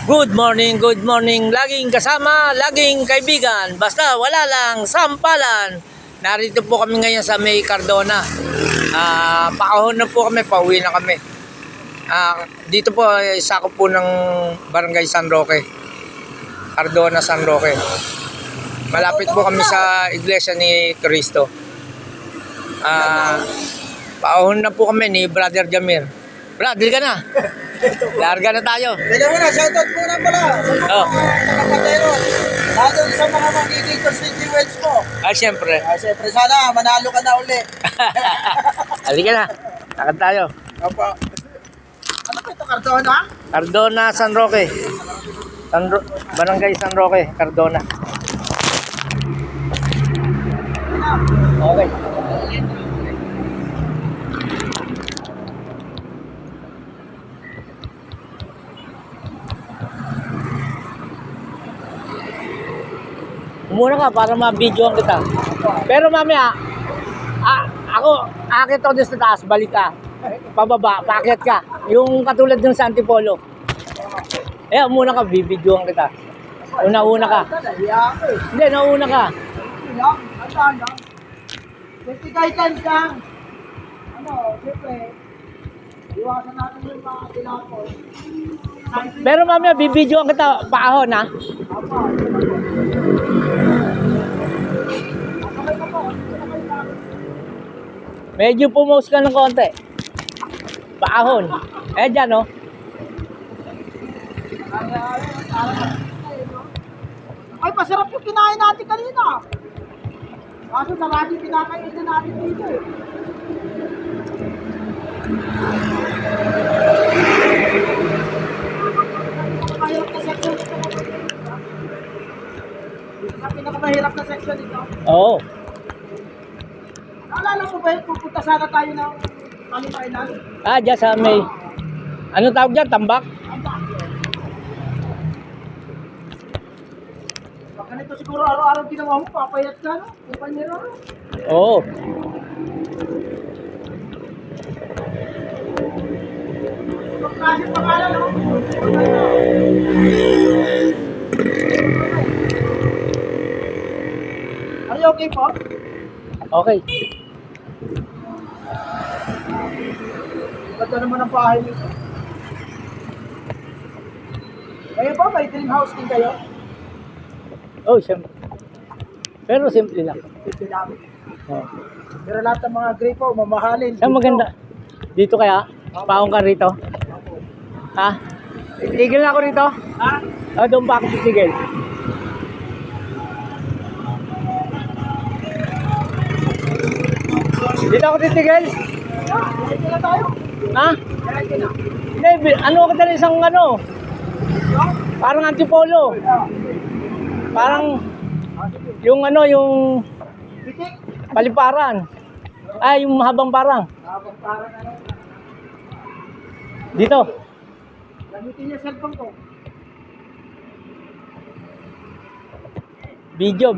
Good morning, laging kasama, laging kaibigan, basta wala lang sampalan. Narito po kami ngayon sa May Cardona. Paahon na po kami, pauwi na kami. Dito po, sakop po ng Barangay San Roque, Cardona, San Roque. Malapit po kami sa Iglesia ni Cristo. Paahon na po kami ni Brother Jamir. Brad, dili ka na. Larga na tayo. Teka muna, shoutout muna pala sa mga kapatero. Lalo sa mga magiging constituents mo. Siyempre. Siyempre, sana manalo ka na uli. Halika na. Lakad tayo. Opo. Ano ba ito, Cardona? Cardona, San Roque. Barangay San Roque, Cardona. Okay. Muna ka para ma-videoan kita. Pero mamaya, akit ako dito sa taas, balik ka. Pababa, paakyat ka. Yung katulad ng sa Antipolo. Muna ka, bibidyoan kita. Una-una ka. Hindi, nauna ka. Safety guidance lang. Siyempre, iwasan natin yung mga tinapos. Pero mamaya, bibidyoan kita paahon, ha? Medyo pumose ka ng konti. Paahon. Dyan, oh. Ay, masarap yung kinain natin kanina. Kaso maraming pinakain na natin dito eh. Mahirap na section ito. Pinakamahirap na section ito. Oo. Naalala mo ba yun, pupunta sana tayo ng Kalimainan? Dyan sa may... Ano tawag dyan? Tambak? Baka nito siguro araw-araw ginawa mo, papayat ka, no? Kupanyero, no? Oo. Kasi pangalan, no? Are you okay po? Okay. Ganda naman ang bahay nito. Kayo ba, may dream house din kayo? Oh, siyempre. Pero simple lang. Simple lang. Oh. Pero lahat ng mga gripo, mamahalin. Saan maganda? Dito kaya? Paong ka rito? Ha? Titigil na ako rito? Ha? Doon pa ako titigil. Dito ako titigil? Dito na tayo. Ha? Dito na. Hindi, ano ka dali isang ano? Parang Antipolo. Parang yung ano, yung Bitik. paliparan. Yung mahabang parang. Habang parang ano. Dito. Gamitin niya cellphone ko. Video.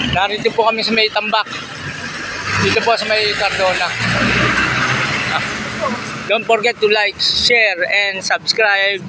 Narito po kami sa may Tambak. Dito po sa may Cardona. Don't forget to like, share, and subscribe.